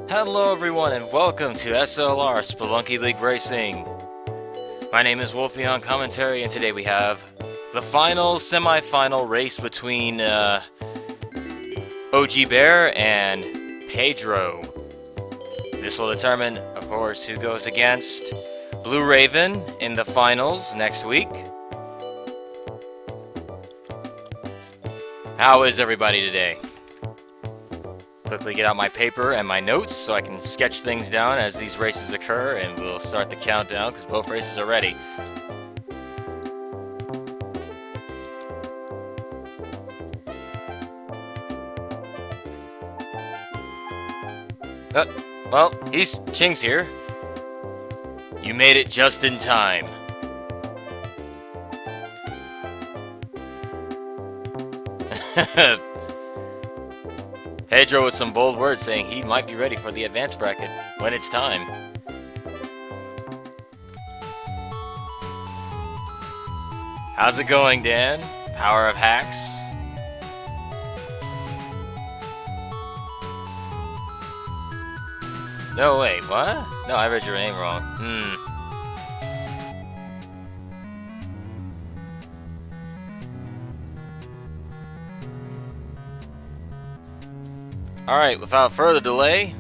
Hello everyone and welcome to SLR Spelunky League Racing. My name is Wolfie on commentary and today we have the final semi-final race between OG Bear and Pedro. This will determine, of course, who goes against Blue Raven in the finals next week. How is everybody today? Quickly get out my paper and my notes so I can sketch things down as these races occur, and we'll start the countdown because both races are ready. Well, Ching's here. You made it just in time. Pedro with some bold words saying he might be ready for the advanced bracket when it's time. How's it going, Dan? Power of hacks? No, wait, what? No, I read your name wrong. Alright, without further delay,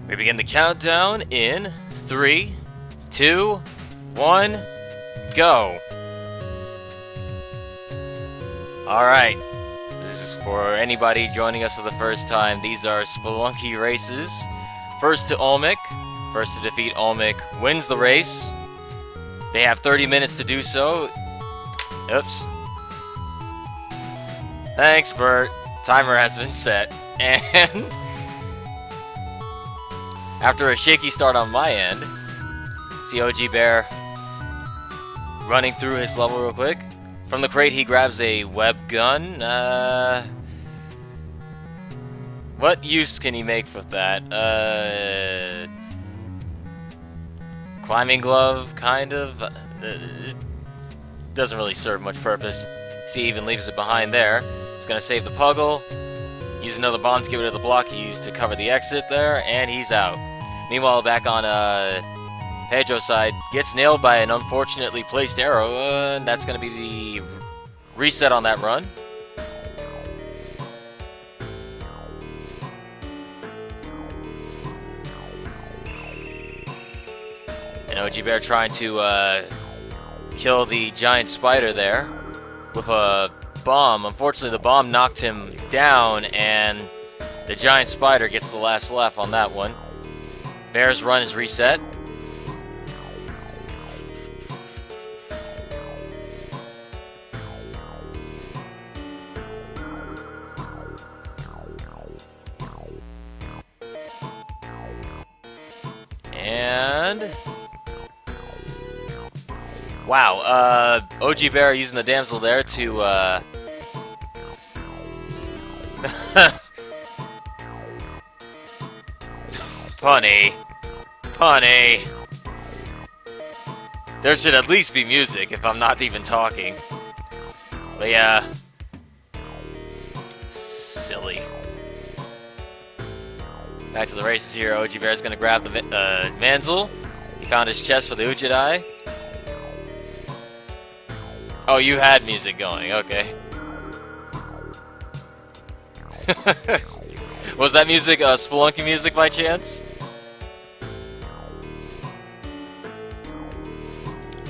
we begin the countdown in 3, 2, 1, go! Alright, this is for anybody joining us for the first time. These are Spelunky races. First to Olmec. First to defeat Olmec wins the race. They have 30 minutes to do so. Oops. Thanks, Bert. Timer has been set, and after a shaky start on my end, see OG Bear running through his level real quick. From the crate, he grabs a web gun. What use can he make with that? Climbing glove, kind of. It doesn't really serve much purpose. See, he even leaves it behind there. He's gonna save the Puggle, use another bomb to get rid of the block he used to cover the exit there, and he's out. Meanwhile, back on Pedro's side, gets nailed by an unfortunately placed arrow, and that's gonna be the reset on that run. And OG Bear trying to kill the giant spider there with a bomb. Unfortunately, the bomb knocked him down, and the giant spider gets the last laugh on that one. Bear's run is reset. And wow, OG Bear using the damsel there to Punny. There should at least be music if I'm not even talking. But yeah. Silly. Back to the races here. OG Bear's gonna grab the Manzel. He found his chest for the Ujidai. Oh, you had music going, okay. Was that music Spelunky music by chance?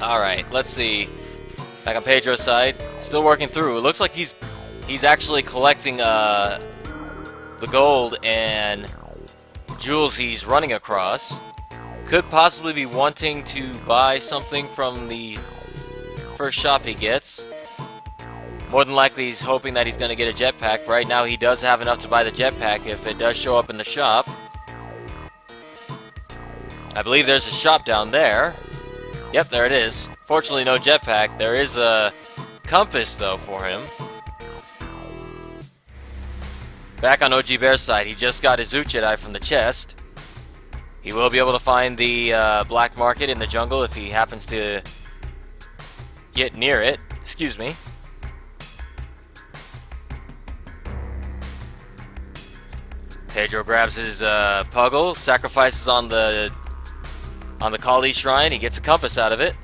Alright, let's see. Back on Pedro's side. Still working through. It looks like he's actually collecting the gold and jewels he's running across. Could possibly be wanting to buy something from the first shop he gets. More than likely he's hoping that he's going to get a jetpack. Right now he does have enough to buy the jetpack if it does show up in the shop. I believe there's a shop down there. Yep, there it is. Fortunately no jetpack. There is a compass though for him. Back on OG Bear's side, he just got his Uchidai from the chest. He will be able to find the black market in the jungle if he happens to get near it. Excuse me. Pedro grabs his Puggle, sacrifices on the Kali Shrine. He gets a compass out of it.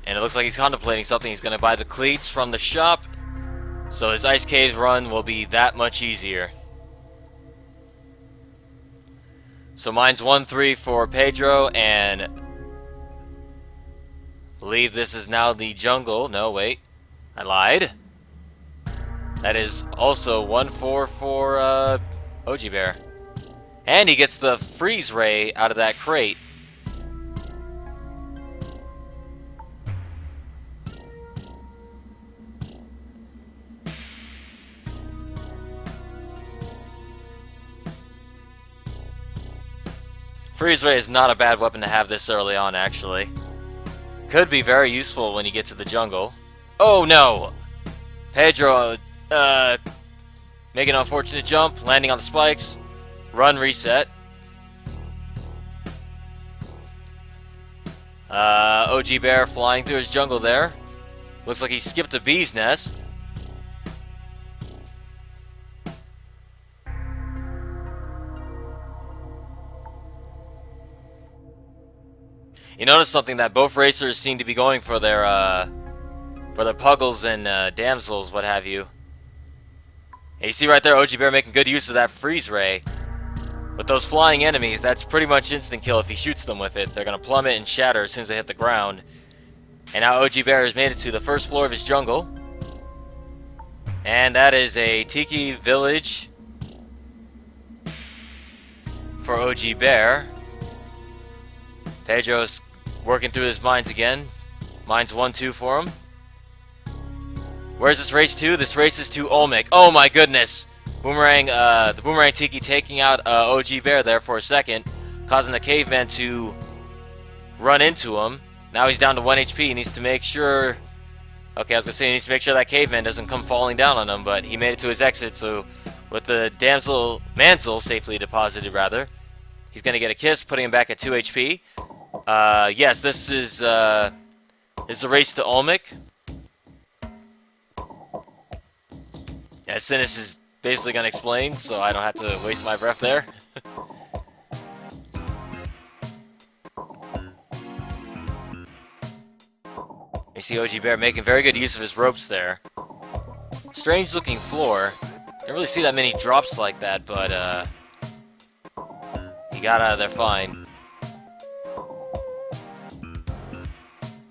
And it looks like he's contemplating something. He's going to buy the cleats from the shop, so his Ice Caves run will be that much easier. So mine's 1-3 for Pedro, and I believe this is now the jungle. No, wait. I lied. That is also 1-4 for OG Bear. And he gets the freeze ray out of that crate. Freeze ray is not a bad weapon to have this early on, actually. Could be very useful when you get to the jungle. Oh no! Pedro, make an unfortunate jump, landing on the spikes. Run, reset. OG Bear flying through his jungle there. Looks like he skipped a bee's nest. You notice something, that both racers seem to be going for their puggles and damsels, what have you. And you see right there, OG Bear making good use of that freeze ray. But those flying enemies, that's pretty much instant kill if he shoots them with it. They're going to plummet and shatter as soon as they hit the ground. And now OG Bear has made it to the first floor of his jungle. And that is a Tiki village for OG Bear. Pedro's working through his mines again. Mines 1-2 for him. Where's this race to? This race is to Olmec. Oh my goodness! Boomerang, the Boomerang Tiki taking out OG Bear there for a second, causing the caveman to run into him. Now he's down to 1 HP. He needs to make sure... Okay, I was gonna say he needs to make sure that caveman doesn't come falling down on him, but he made it to his exit, so with the Manzel safely deposited, rather, he's gonna get a kiss, putting him back at 2 HP. Yes, this is a race to Olmec. Yeah, Sinus is basically going to explain, so I don't have to waste my breath there. You see OG Bear making very good use of his ropes there. Strange looking floor. Didn't really see that many drops like that, but he got out of there fine.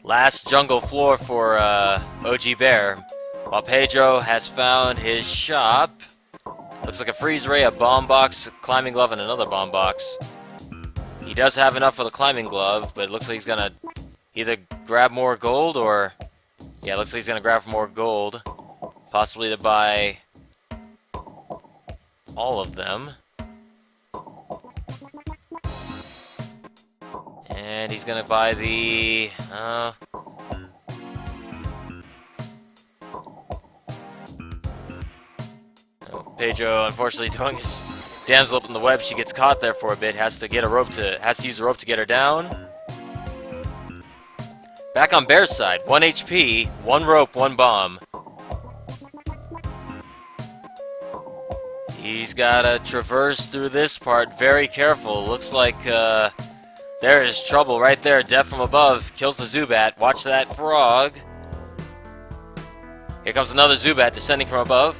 Last jungle floor for OG Bear. While Pedro has found his shop. Looks like a freeze ray, a bomb box, a climbing glove, and another bomb box. He does have enough for the climbing glove, but it looks like he's gonna either grab more gold or... Yeah, it looks like he's gonna grab more gold. Possibly to buy all of them. And he's gonna buy the... Pedro, unfortunately, throwing his damsel up in the web. She gets caught there for a bit. Has to use a rope to get her down. Back on Bear's side, 1 HP, 1 rope, 1 bomb. He's gotta traverse through this part. Very careful. Looks like there is trouble right there. Death from above kills the Zubat. Watch that frog. Here comes another Zubat descending from above.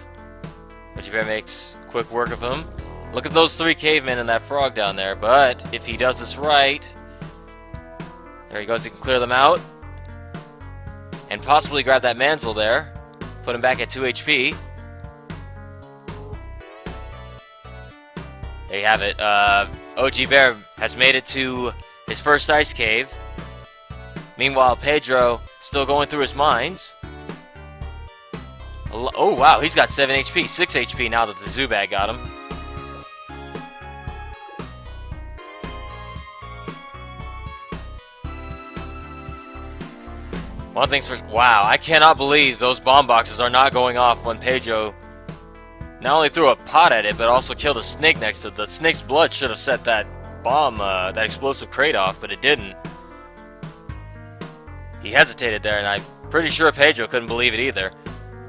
OG Bear makes quick work of him. Look at those 3 cavemen and that frog down there, but if he does this right... There he goes, he can clear them out. And possibly grab that Manzel there. Put him back at 2 HP. There you have it. OG Bear has made it to his first ice cave. Meanwhile, Pedro still going through his mines. Oh wow, he's got 7 HP, 6 HP now that the Zubat got him. One thing's for... Wow, I cannot believe those bomb boxes are not going off when Pedro not only threw a pot at it, but also killed a snake next to it. The snake's blood should have set that bomb, that explosive crate off, but it didn't. He hesitated there, and I'm pretty sure Pedro couldn't believe it either.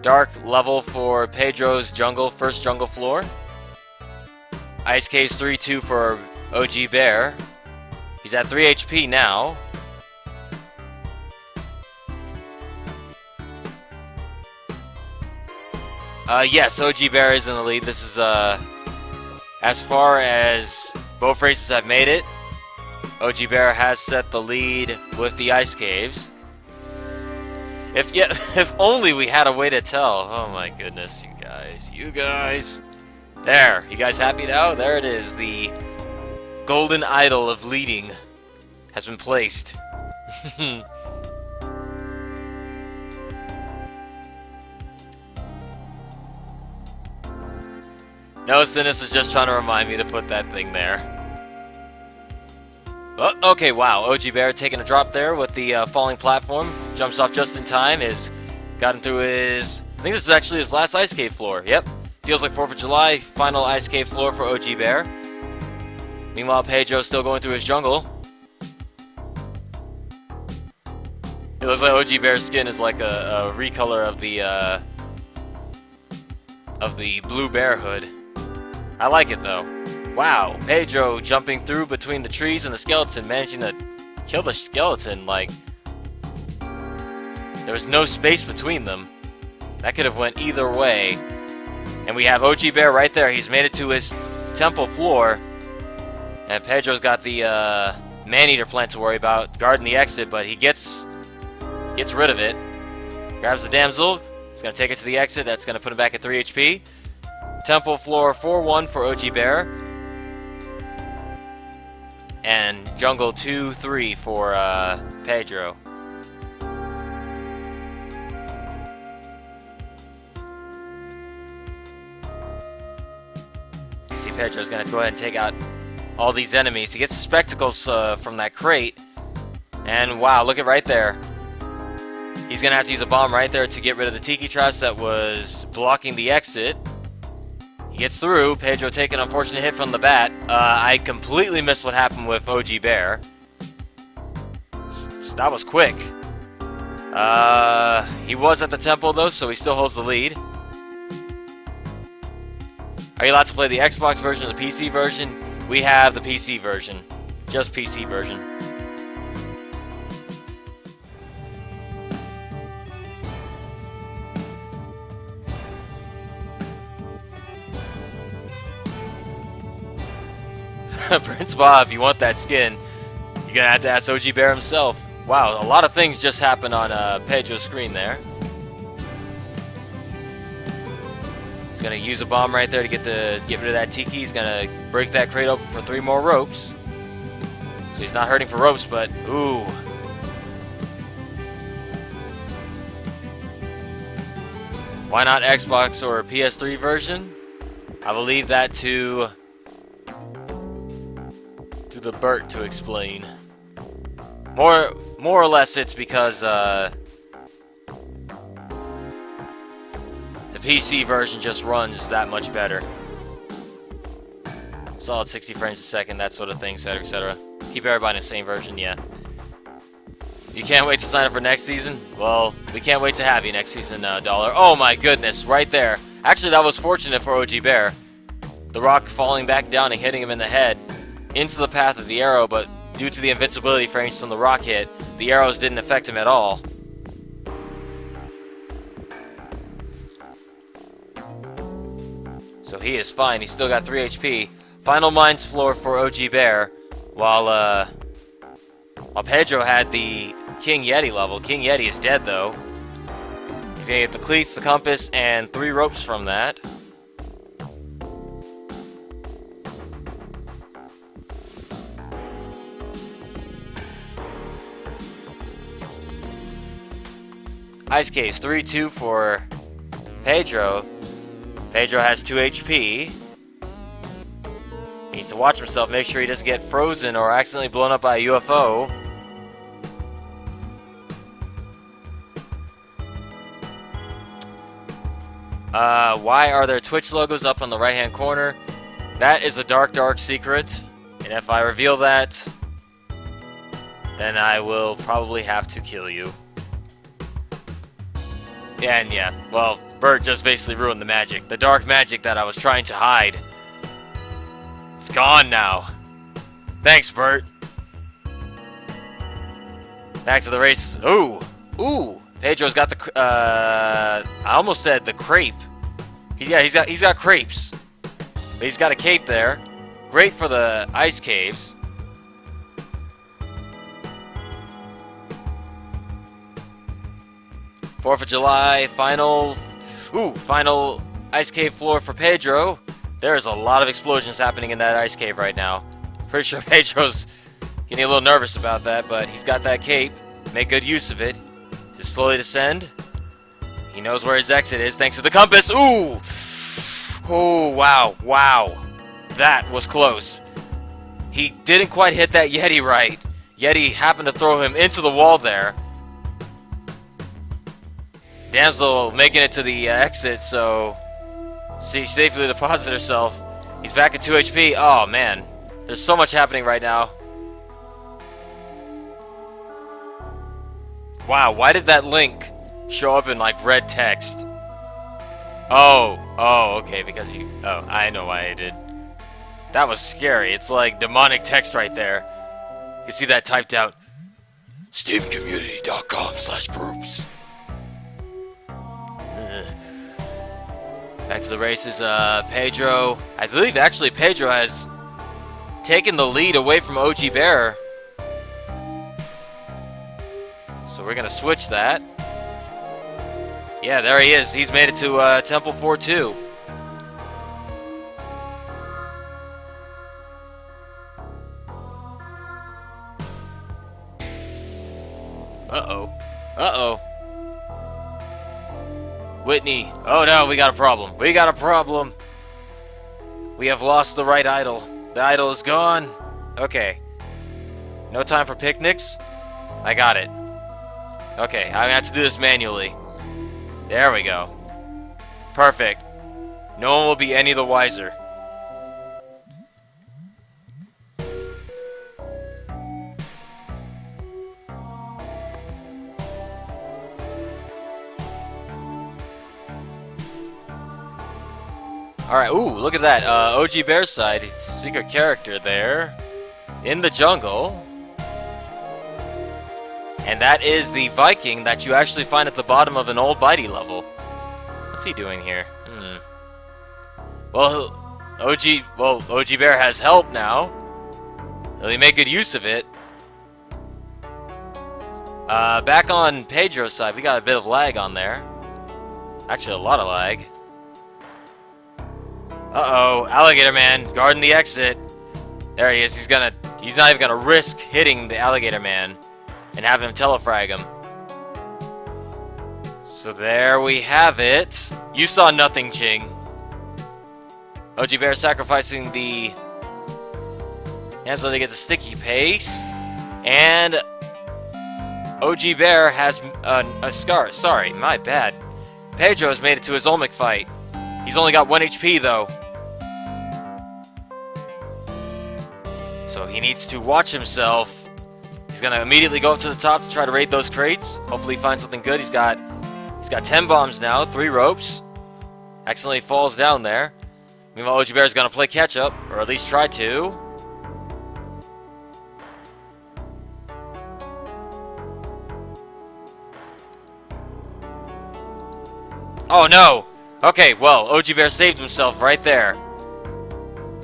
dark level for Pedro's jungle, first jungle floor. Ice Caves 3-2 for OG Bear. He's at 3 HP now. Yes, OG Bear is in the lead. This is, as far as both races have made it, OG Bear has set the lead with the Ice Caves. If only we had a way to tell. Oh my goodness, you guys. There, you guys happy now? There it is. The golden idol of leading has been placed. No, Sinus is just trying to remind me to put that thing there. Oh, okay, wow. OG Bear taking a drop there with the falling platform. Jumps off just in time. Has gotten through his... I think this is actually his last Ice Cave floor. Yep. Feels like 4th of July. Final Ice Cave floor for OG Bear. Meanwhile, Pedro's still going through his jungle. It looks like OG Bear's skin is like a recolor of the blue bear hood. I like it though. Wow, Pedro jumping through between the trees and the skeleton, managing to kill the skeleton. Like, there was no space between them. That could have went either way. And we have OG Bear right there. He's made it to his temple floor. And Pedro's got the man-eater plant to worry about, guarding the exit, but he gets rid of it. Grabs the damsel. He's going to take it to the exit. That's going to put him back at 3 HP. Temple floor 4-1 for OG Bear. And jungle 2-3 for Pedro. You see Pedro's going to go ahead and take out all these enemies. He gets the spectacles from that crate. And wow, look at right there. He's going to have to use a bomb right there to get rid of the tiki traps that was blocking the exit. He gets through. Pedro taking an unfortunate hit from the bat. I completely missed what happened with OG Bear. That was quick. He was at the temple though, so he still holds the lead. Are you allowed to play the Xbox version or the PC version? We have the PC version. Just PC version. Prince Bob, if you want that skin, you're gonna have to ask OG Bear himself. Wow, a lot of things just happened on Pedro's screen there. He's gonna use a bomb right there to get rid of that tiki. He's gonna break that crate open for 3 more ropes. So he's not hurting for ropes, but ooh. Why not Xbox or PS3 version? I will leave that to the Bert to explain. More or less it's because the PC version just runs that much better. Solid 60 frames a second, that sort of thing, etc, etc. Keep everybody in the same version, yeah. You can't wait to sign up for next season? Well, we can't wait to have you next season, Dollar. Oh my goodness, right there. Actually, that was fortunate for OG Bear. The rock falling back down and hitting him in the head into the path of the arrow, but due to the invincibility frames from the rock hit, the arrows didn't affect him at all. So he is fine. He's still got 3 HP. Final Mines floor for OG Bear, while Pedro had the King Yeti level. King Yeti is dead though. He's gonna get the cleats, the compass, and 3 ropes from that. Ice Caves 3-2 for Pedro. Pedro has 2 HP. He needs to watch himself, make sure he doesn't get frozen or accidentally blown up by a UFO. Why are there Twitch logos up on the right hand corner? That is a dark secret, and if I reveal that, then I will probably have to kill you. And yeah, well, Bert just basically ruined the magic. The dark magic that I was trying to hide. It's gone now. Thanks, Bert. Back to the races. Ooh. Ooh. Pedro's got the... I almost said the crepe. He's got crepes. But he's got a cape there. Great for the ice caves. Fourth of July, final ice cave floor for Pedro. There's a lot of explosions happening in that ice cave right now. Pretty sure Pedro's getting a little nervous about that, but he's got that cape. Make good use of it. Just slowly descend. He knows where his exit is thanks to the compass. Ooh! Oh, wow, wow. That was close. He didn't quite hit that Yeti right. Yeti happened to throw him into the wall there. Damsel making it to the exit, so she safely deposited herself. He's back at 2 HP. Oh, man. There's so much happening right now. Wow, why did that link show up in, like, red text? Oh, okay, because you... Oh, I know why I did. That was scary. It's like demonic text right there. You can see that typed out. SteamCommunity.com/groups. Back to the races. Pedro. I believe actually Pedro has taken the lead away from OG Bear. So we're going to switch that. Yeah, there he is. He's made it to Temple 4-2. Uh-oh. Uh-oh. Whitney. Oh no, we got a problem. We got a problem. We have lost the right idol. The idol is gone. Okay. No time for picnics? I got it. Okay, I'm gonna have to do this manually. There we go. Perfect. No one will be any the wiser. Alright, ooh, look at that. OG Bear's side, secret character there. In the jungle. And that is the Viking that you actually find at the bottom of an old Bitey level. What's he doing here? Well, OG Bear has help now. Really make good use of it. Back on Pedro's side, we got a bit of lag on there. Actually, a lot of lag. Uh-oh, Alligator Man guarding the exit. There he is. He's not even gonna risk hitting the Alligator Man and have him telefrag him. So there we have it. You saw nothing, Ching. OG Bear sacrificing the Hansel to get the sticky paste, and OG Bear has a scar. Sorry, my bad. Pedro has made it to his Olmec fight. He's only got 1 HP though. So he needs to watch himself. He's gonna immediately go up to the top to try to raid those crates. Hopefully he finds something good. He's got 10 bombs now, 3 ropes. Accidentally falls down there. Meanwhile, OG Bear is gonna play catch up, or at least try to. Oh no! Okay, well, OG Bear saved himself right there.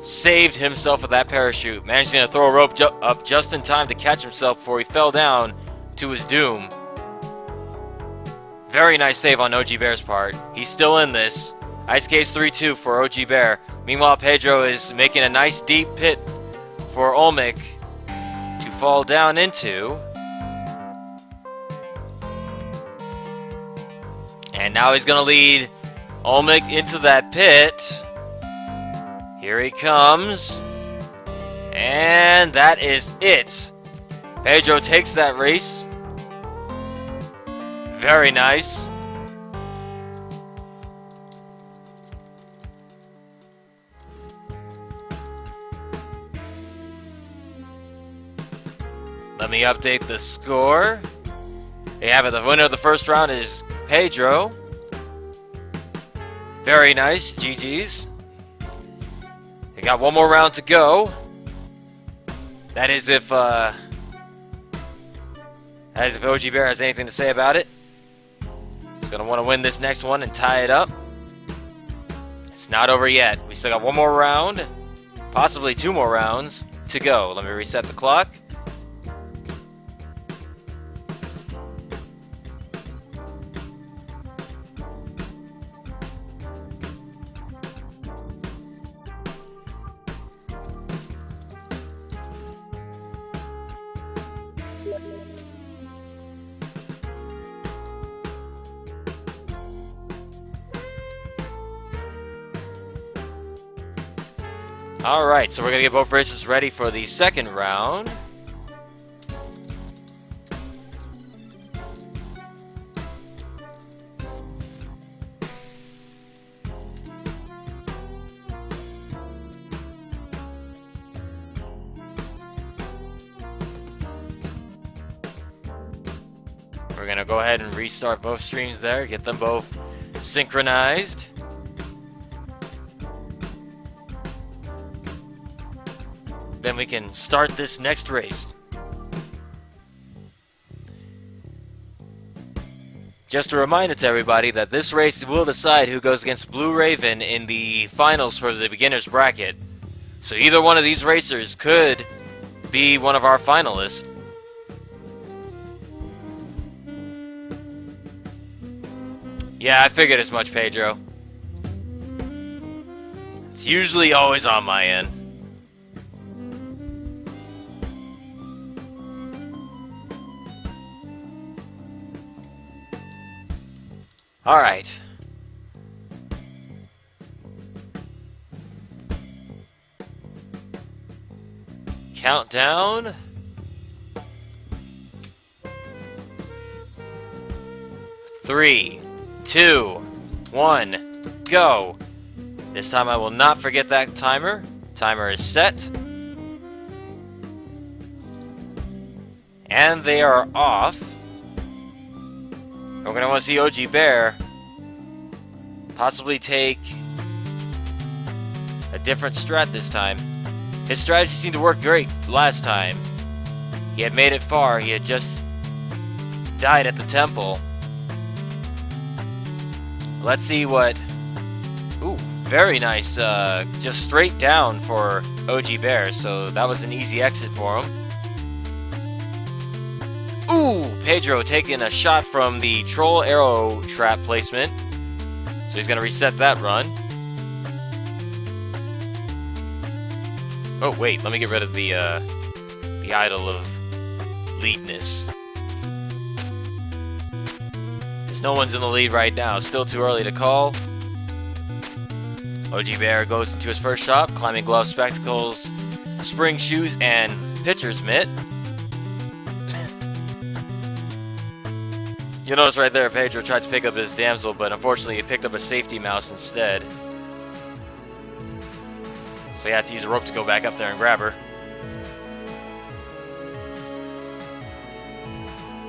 Saved himself with that parachute. Managing to throw a rope up just in time to catch himself before he fell down to his doom. Very nice save on OG Bear's part. He's still in this. Ice Caves 3-2 for OG Bear. Meanwhile, Pedro is making a nice deep pit for Olmec to fall down into. And now he's going to lead Olmec into that pit. Here he comes. And that is it. Pedro takes that race. Very nice. Let me update the score. There you have it. The winner of the first round is Pedro. Very nice. GG's. We got one more round to go. That is if OG Bear has anything to say about it. He's going to want to win this next one and tie it up. It's not over yet. We still got one more round, possibly 2 more rounds to go. Let me reset the clock. Alright, so we're going to get both racers ready for the second round. We're going to go ahead and restart both streams there, get them both synchronized. Then we can start this next race. Just a reminder to everybody that this race will decide who goes against Blue Raven in the finals for the beginner's bracket. So either one of these racers could be one of our finalists. Yeah, I figured as much, Pedro. It's usually always on my end. Alright. Countdown. 3, 2, 1, go. This time I will not forget that timer. Timer is set. And they are off. We're going to want to see OG Bear possibly take a different strat this time. His strategy seemed to work great last time. He had made it far. He had just died at the temple. Let's see what... Ooh, very nice. Just straight down for OG Bear, so that was an easy exit for him. Ooh, Pedro taking a shot from the troll arrow trap placement. So he's going to reset that run. Oh, wait, let me get rid of the idol of leadness. Because no one's in the lead right now. Still too early to call. OG Bear goes into his first shot, climbing gloves, spectacles, spring shoes, and pitcher's mitt. You'll notice right there, Pedro tried to pick up his damsel, but unfortunately he picked up a safety mouse instead. So he had to use a rope to go back up there and grab her.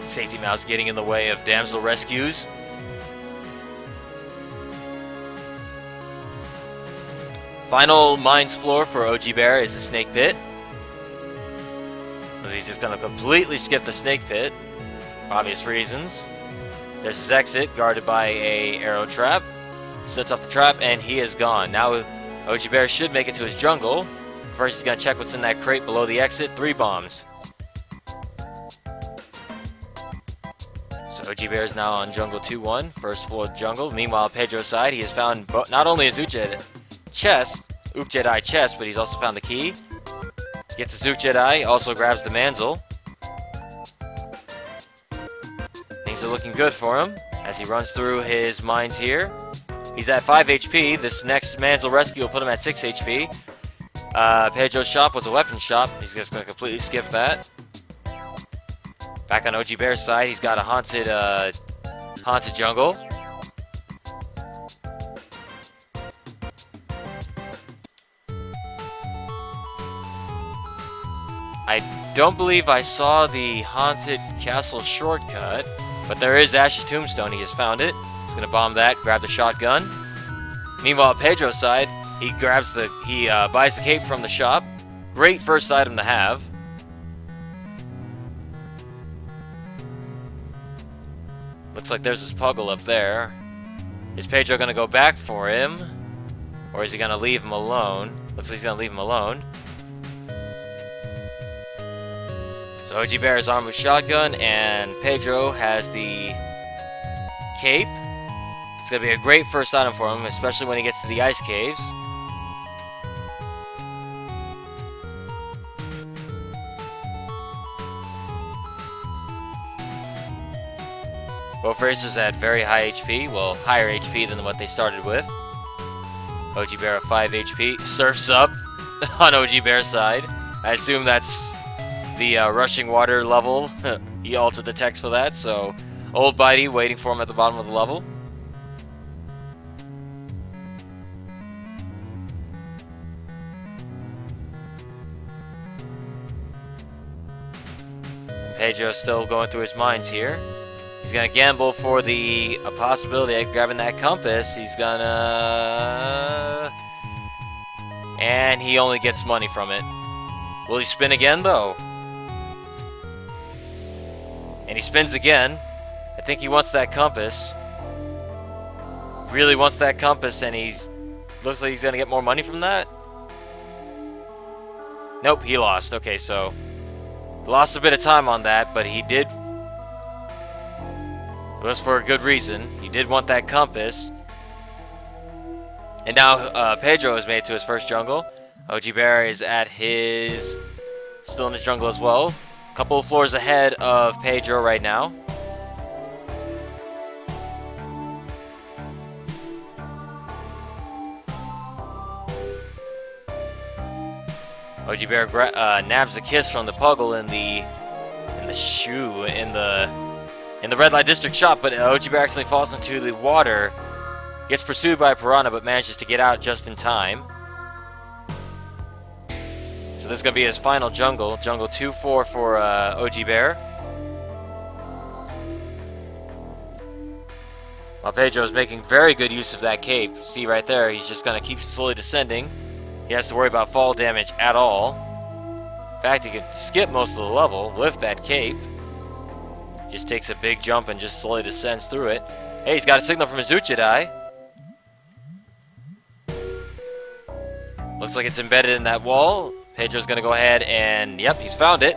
Safety mouse getting in the way of damsel rescues. Final mines floor for OG Bear is the snake pit. He's just going to completely skip the snake pit, for obvious reasons. There's his exit, guarded by a arrow trap. Sets off the trap, and he is gone. Now OG Bear should make it to his jungle. First, he's going to check what's in that crate below the exit. 3 bombs. So OG Bear is now on jungle 2-1, first floor jungle. Meanwhile, Pedro's side, he has found not only his Uuk Jedi chest, but he's also found the key. Gets his Uuk Jedi, also grabs the manzel. Things are looking good for him as he runs through his mines here. He's at 5 HP. This next manzel rescue will put him at 6 HP. Pedro's shop was a weapon shop. He's just going to completely skip that. Back on OG Bear's side, he's got a haunted jungle. I don't believe I saw the haunted castle shortcut, but there is Ash's tombstone. He has found it. He's going to bomb that, grab the shotgun. Meanwhile, Pedro's side, he buys the cape from the shop. Great first item to have. Looks like there's this Puggle up there. Is Pedro gonna go back for him? Or is he gonna leave him alone? Looks like he's gonna leave him alone. So OG Bear is armed with shotgun, and Pedro has the cape. It's gonna be a great first item for him, especially when he gets to the ice caves. Both racers at very high HP, well, higher HP than what they started with. OG Bear at 5 HP, surfs up on OG Bear's side. I assume that's the rushing water level. He altered the text for that, so Old Bitey waiting for him at the bottom of the level. Pedro's still going through his minds here. He's gonna gamble for the possibility of grabbing that compass. He's gonna... And he only gets money from it. Will he spin again, though? And he spins again. I think he wants that compass. Really wants that compass, and looks like he's gonna get more money from that. Nope, he lost. Okay, so lost a bit of time on that, but he did. It was for a good reason. He did want that compass. And now Pedro has made it to his first jungle. OG Bear is still in his jungle as well. A couple of floors ahead of Pedro right now. OG Bear nabs a kiss from the Puggle in the shoe in the Red Light District shop, but OG Bear accidentally falls into the water. Gets pursued by a piranha, but manages to get out just in time. So this is going to be his final jungle. Jungle 2-4 for OG Bear. While Pedro is making very good use of that cape. See right there, he's just going to keep slowly descending. He has to worry about fall damage at all. In fact, he can skip most of the level with that cape. Just takes a big jump and just slowly descends through it. Hey, he's got a signal from his Uchidai. Looks like it's embedded in that wall. Pedro's gonna go ahead and, yep, he's found it.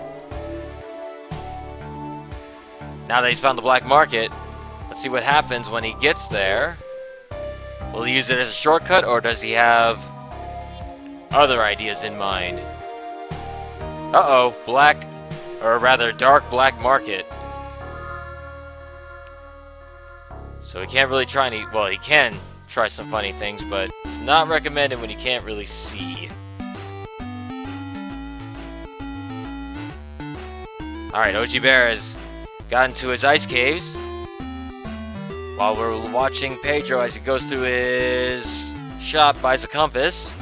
Now that he's found the black market, let's see what happens when he gets there. Will he use it as a shortcut, or does he have other ideas in mind? Uh-oh, dark black market. So he can't really try any, well, he can try some funny things, but it's not recommended when you can't really see. Alright, OG Bear has gotten to his ice caves. While we're watching Pedro as he goes through his shop, buys a compass.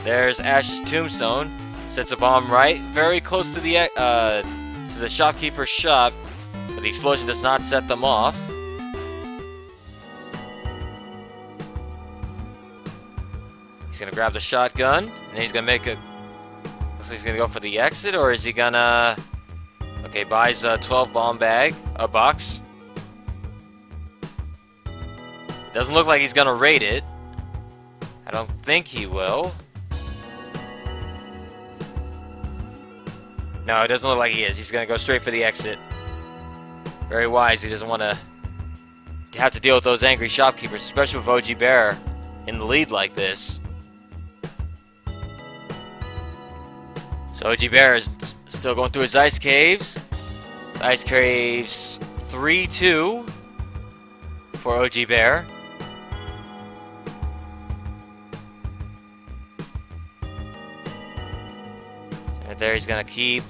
There's Ash's tombstone. Sets a bomb right very close to the shopkeeper's shop, but the explosion does not set them off. He's gonna grab the shotgun, and he's gonna make looks like he's gonna go for the exit, or is he gonna... Okay, buys a 12 bomb bag, a box. Doesn't look like he's gonna raid it. I don't think he will. No, it doesn't look like he is. He's gonna go straight for the exit. Very wise. He doesn't want to have to deal with those angry shopkeepers, especially with OG Bear in the lead like this. So OG Bear is still going through his ice caves. Ice caves 3-2 for OG Bear. Right there, he's gonna keep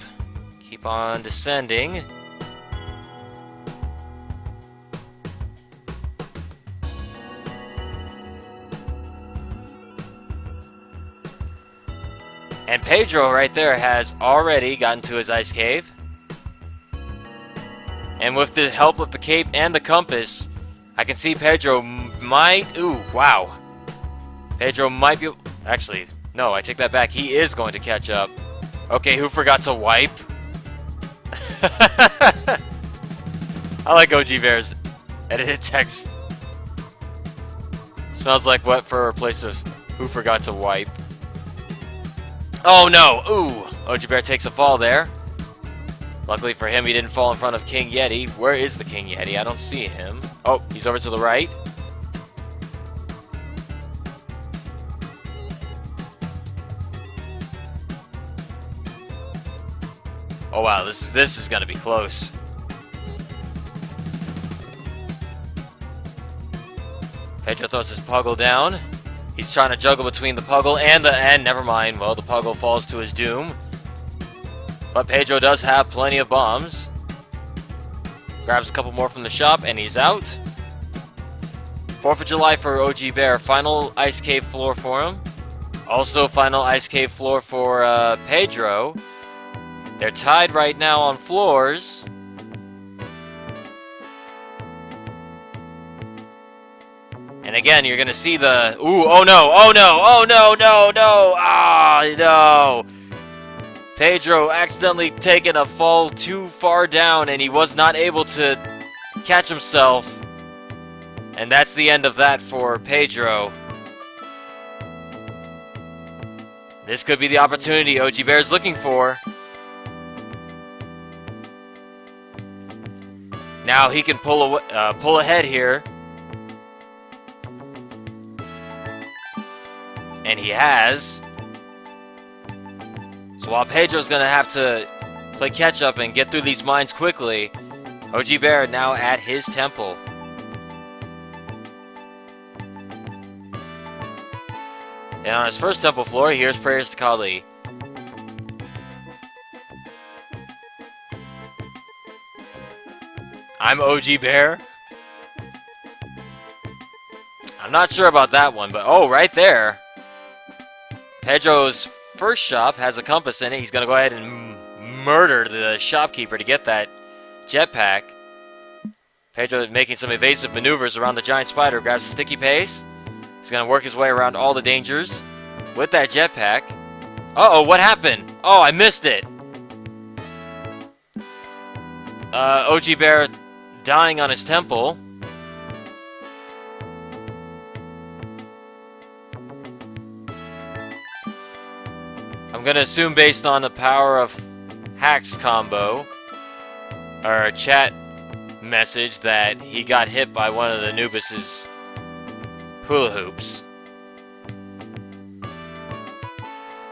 on descending. And Pedro right there has already gotten to his ice cave. And with the help of the cape and the compass, I can see Pedro might... Ooh, wow. Pedro might be... Actually, no, I take that back. He is going to catch up. Okay, who forgot to wipe? I like OG Bear's edited text. Smells like wet fur replaced with who forgot to wipe. Oh no! Ooh! OG Bear takes a fall there. Luckily for him, he didn't fall in front of King Yeti. Where is the King Yeti? I don't see him. Oh, he's over to the right. Oh wow, this is gonna be close. Pedro throws his Puggle down. He's trying to juggle between the Puggle and the end. Never mind. Well, the Puggle falls to his doom. But Pedro does have plenty of bombs. Grabs a couple more from the shop and he's out. 4th of July for OG Bear. Final Ice Cave floor for him. Also final Ice Cave floor for Pedro. They're tied right now on floors. And again, you're going to see the... Ooh, oh no, oh no, oh no, no, no. Ah, no. Pedro accidentally taken a fall too far down and he was not able to catch himself. And that's the end of that for Pedro. This could be the opportunity OG Bear is looking for. Now he can pull ahead here. And he has. So while Pedro's going to have to play catch-up and get through these mines quickly, OG Bear now at his temple. And on his first temple floor, here's prayers to Kali. I'm OG Bear. I'm not sure about that one, but oh, right there. Pedro's first shop has a compass in it. He's going to go ahead and murder the shopkeeper to get that jetpack. Pedro is making some evasive maneuvers around the giant spider. Grabs a sticky paste. He's going to work his way around all the dangers with that jetpack. Uh-oh, what happened? Oh, I missed it. OG Bear dying on his temple. I'm going to assume based on the power of Hack's combo, or chat message, that he got hit by one of the Anubis's hula hoops.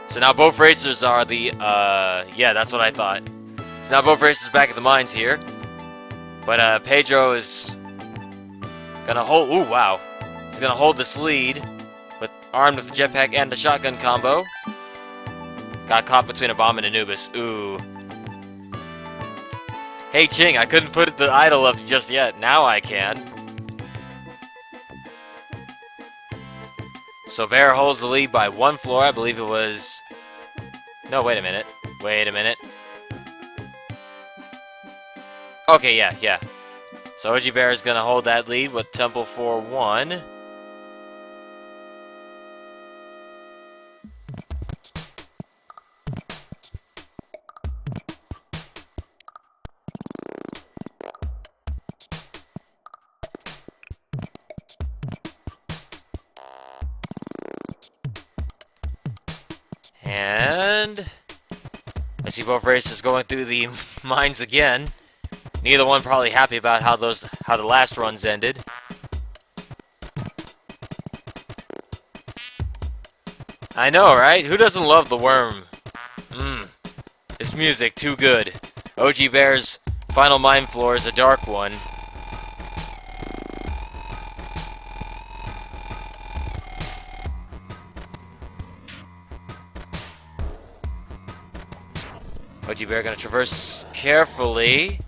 So now both racers are the, yeah, that's what I thought. So now both racers back at the mines here. But Pedro is gonna hold, ooh, wow. He's gonna hold this lead, armed with the jetpack and the shotgun combo. Got caught between a bomb and Anubis. Ooh. Hey Ching, I couldn't put the idol up just yet. Now I can. So Bear holds the lead by 1 floor. I believe it was... No, wait a minute. Wait a minute. Okay, yeah. So OG Bear is going to hold that lead with Temple 4-1. And I see both racers going through the mines again. Neither one probably happy about how the last runs ended. I know, right? Who doesn't love the worm? This music too good. OG Bear's final mine floor is a dark one. OG Bear gonna traverse carefully.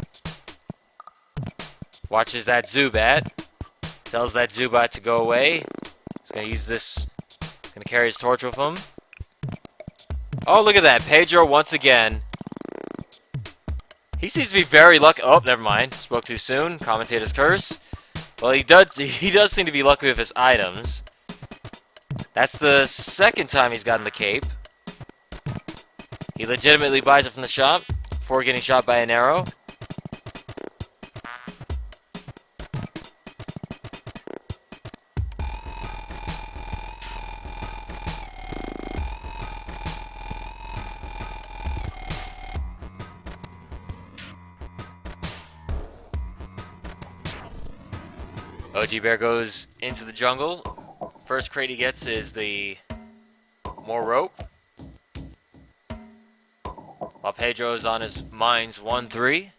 Watches that Zubat. Tells that Zubat to go away. He's gonna use this. Gonna carry his torch with him. Oh, look at that. Pedro once again. He seems to be very lucky. Oh, never mind. Spoke too soon. Commentator's curse. Well, he does seem to be lucky with his items. That's the second time he's gotten the cape. He legitimately buys it from the shop before getting shot by an arrow. OG Bear goes into the jungle. First crate he gets is the more rope. While Pedro's on his mines 1-3.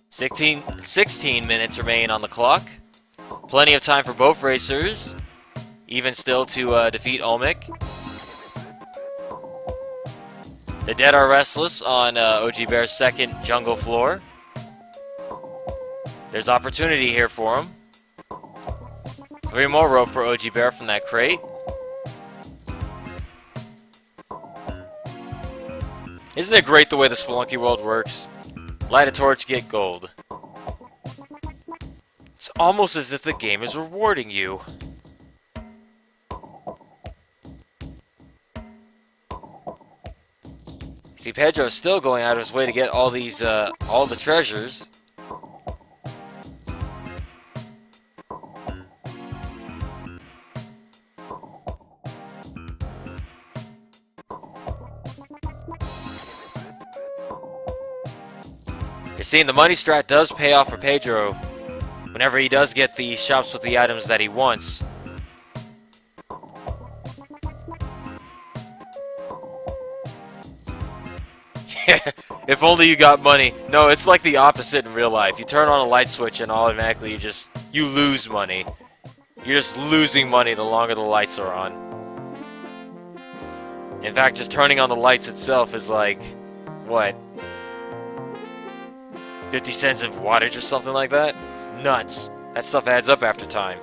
Sixteen minutes remain on the clock. Plenty of time for both racers. Even still to defeat Olmec. The dead are restless on OG Bear's second jungle floor. There's opportunity here for him. 3 more rope for OG Bear from that crate. Isn't it great the way the Spelunky world works? Light a torch, get gold. It's almost as if the game is rewarding you. See, Pedro's still going out of his way to get all these, all the treasures. You're seeing the money strat does pay off for Pedro whenever he does get the shops with the items that he wants. If only you got money. No, it's like the opposite in real life. You turn on a light switch and automatically you lose money. You're just losing money the longer the lights are on. In fact, just turning on the lights itself is like, what? 50 cents of wattage or something like that? It's nuts. That stuff adds up after time.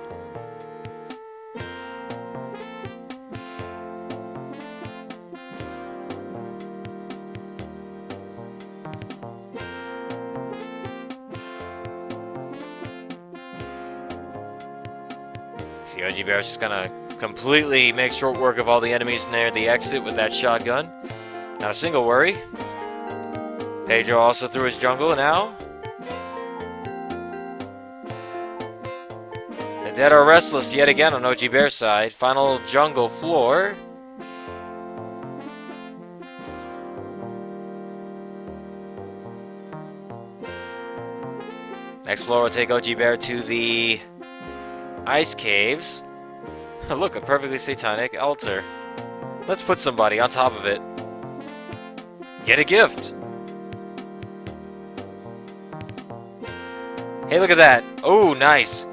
See, OG Bear's just gonna completely make short work of all the enemies near the exit with that shotgun. Not a single worry. Pedro also through his jungle now. The dead are restless yet again on OG Bear's side. Final jungle floor. Next floor will take OG Bear to the ice caves. Look, a perfectly satanic altar. Let's put somebody on top of it. Get a gift. Hey, look at that. Oh, nice.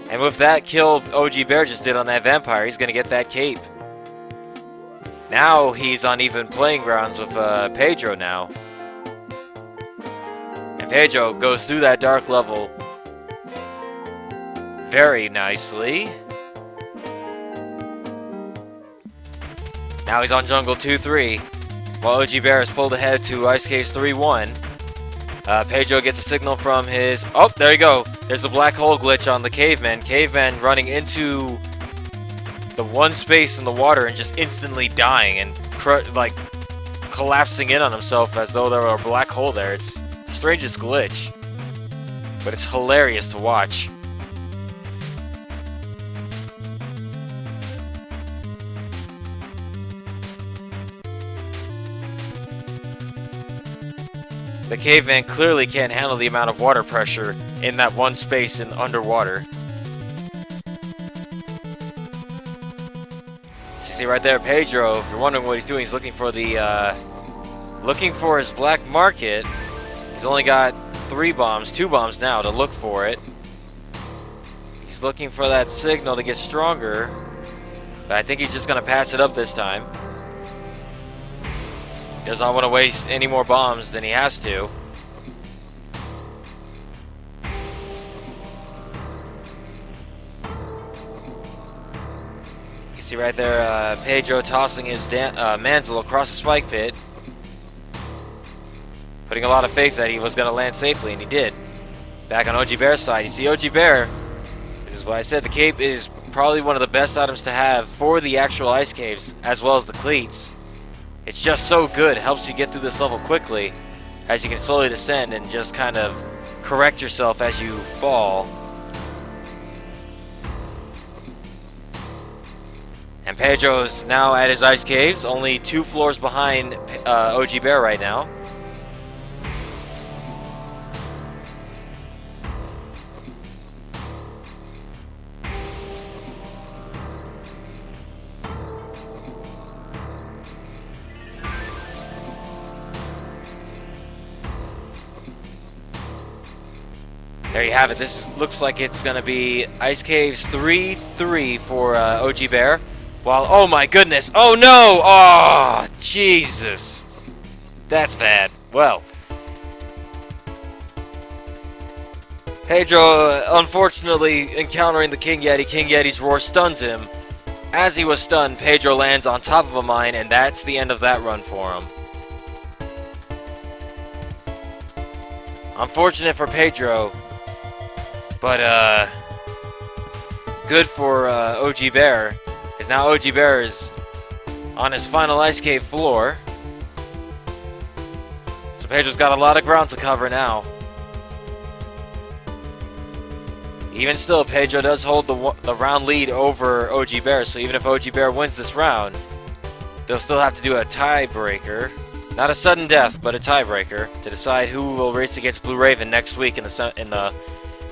And with that kill OG Bear just did on that vampire, he's going to get that cape. Now he's on even playing grounds with Pedro now. And Pedro goes through that dark level very nicely. Now he's on Jungle 2-3, while OG Bear is pulled ahead to Ice Caves 3-1. Pedro gets a signal from his... Oh, there you go. There's the black hole glitch on the caveman. Caveman running into the one space in the water and just instantly dying and like collapsing in on himself as though there were a black hole there. It's the strangest glitch, but it's hilarious to watch. The caveman clearly can't handle the amount of water pressure in that one space in underwater. So you see right there, Pedro, if you're wondering what he's doing, he's looking for the looking for his black market. He's only got 2 bombs now to look for it. He's looking for that signal to get stronger, but I think he's just gonna pass it up this time. Does not want to waste any more bombs than he has to. You see right there, Pedro tossing his mantle across the spike pit. Putting a lot of faith that he was going to land safely, and he did. Back on OG Bear's side, you see OG Bear. This is what I said, the cape is probably one of the best items to have for the actual ice caves, as well as the cleats. It's just so good, it helps you get through this level quickly, as you can slowly descend and just kind of correct yourself as you fall. And Pedro's now at his ice caves, only 2 floors behind OG Bear right now. There you have it. This looks like it's going to be Ice Caves 3-3 for OG Bear. While, oh my goodness, oh no, oh, Jesus. That's bad. Well. Pedro, unfortunately, encountering the King Yeti. King Yeti's roar stuns him. As he was stunned, Pedro lands on top of a mine, and that's the end of that run for him. Unfortunate for Pedro. But, good for OG Bear, because now OG Bear is on his final ice cave floor. So Pedro's got a lot of ground to cover now. Even still, Pedro does hold the round lead over OG Bear, so even if OG Bear wins this round, they'll still have to do a tiebreaker. Not a sudden death, but a tiebreaker to decide who will race against Blue Raven next week in the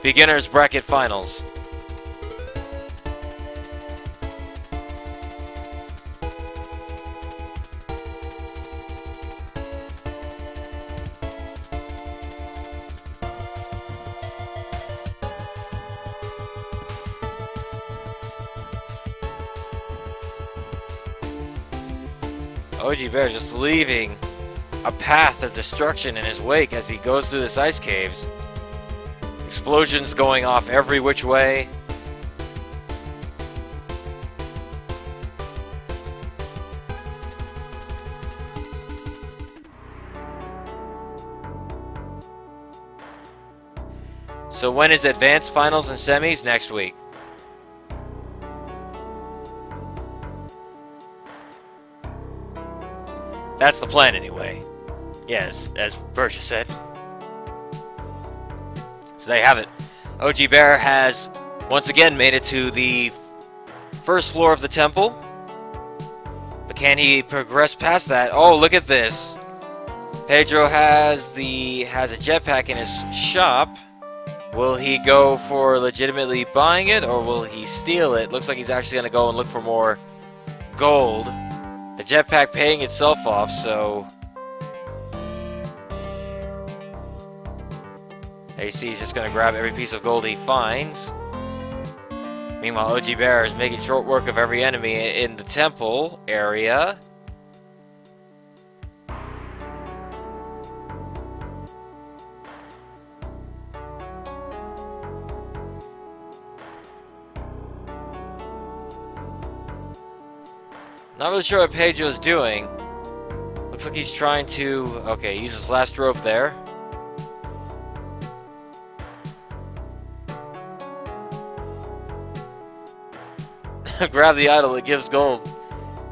Beginners Bracket Finals. OG Bear just leaving a path of destruction in his wake as he goes through this ice caves. Explosions going off every which way. So when is advanced finals and semis? Next week. That's the plan anyway. Yes, as Bercia said. So there you have it. OG Bear has once again made it to the first floor of the temple. But can he progress past that? Oh, look at this. Pedro has a jetpack in his shop. Will he go for legitimately buying it, or will he steal it? Looks like he's actually going to go and look for more gold. The jetpack paying itself off, so there you see he's just going to grab every piece of gold he finds. Meanwhile, OG Bear is making short work of every enemy in the temple area. Not really sure what Pedro's doing. Looks like he's trying to, okay, use his last rope there. Grab the idol, it gives gold.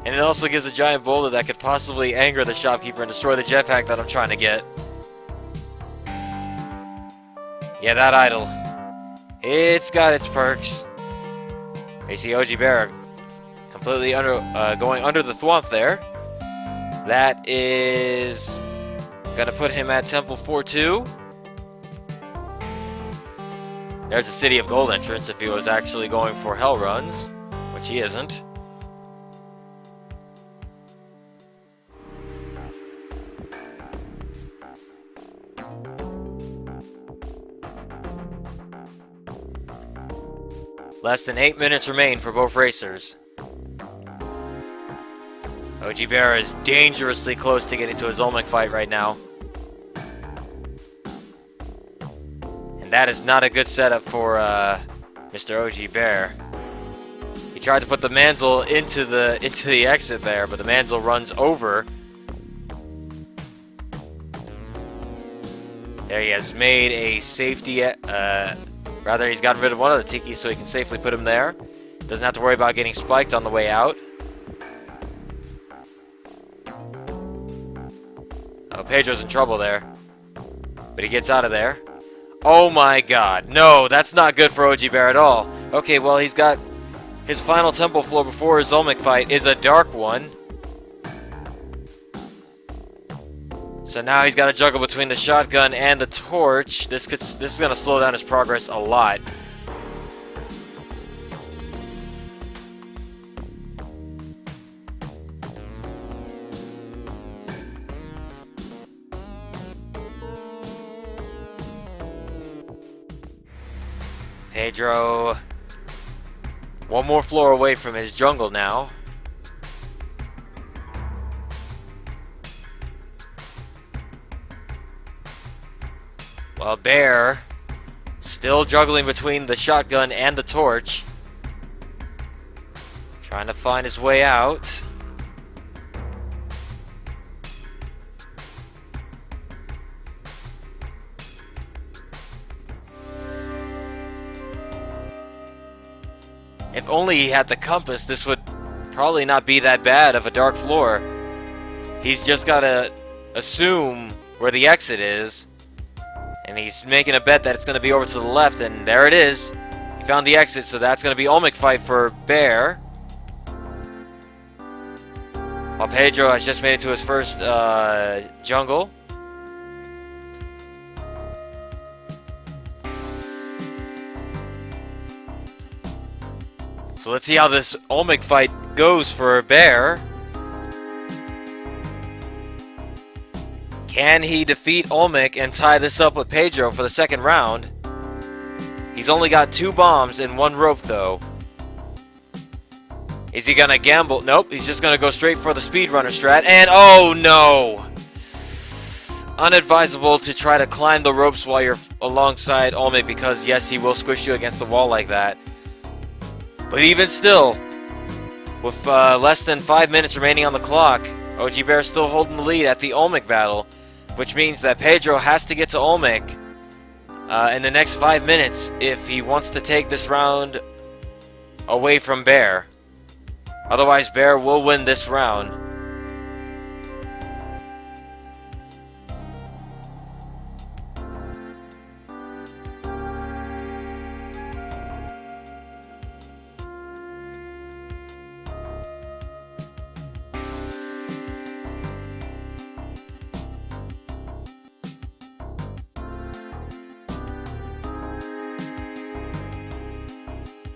And it also gives a giant boulder that could possibly anger the shopkeeper and destroy the jetpack that I'm trying to get. Yeah, that idol. It's got its perks. You see OG Bear completely going under the thwomp there. That is gonna put him at Temple 4-2. There's the City of Gold entrance if he was actually going for hell runs, which he isn't. Less than 8 minutes remain for both racers. OG Bear is dangerously close to getting to his Olmec fight right now. And that is not a good setup for Mr. OG Bear. He tried to put the Manzel into the exit there, but the Manzel runs over. There he has made a safety, rather he's gotten rid of one of the Tiki so he can safely put him there. Doesn't have to worry about getting spiked on the way out. Oh, Pedro's in trouble there. But he gets out of there. Oh my god. No, that's not good for OG Bear at all. Okay, well, he's got his final temple floor before his Olmec fight is a dark one. So now he's got to juggle between the shotgun and the torch. This is going to slow down his progress a lot. Pedro, one more floor away from his jungle now. While Bear, still juggling between the shotgun and the torch. Trying to find his way out. If only he had the compass, this would probably not be that bad of a dark floor. He's just got to assume where the exit is. And he's making a bet that it's going to be over to the left, and there it is. He found the exit, so that's going to be Olmec fight for Bear. While Pedro has just made it to his first jungle. So let's see how this Olmec fight goes for Bear. Can he defeat Olmec and tie this up with Pedro for the second round? He's only got 2 bombs and 1 rope, though. Is he gonna gamble? Nope, he's just gonna go straight for the speedrunner strat. And oh no! Unadvisable to try to climb the ropes while you're alongside Olmec because, yes, he will squish you against the wall like that. But even still, with less than 5 minutes remaining on the clock, OG Bear is still holding the lead at the Olmec battle, which means that Pedro has to get to Olmec in the next 5 minutes if he wants to take this round away from Bear. Otherwise, Bear will win this round.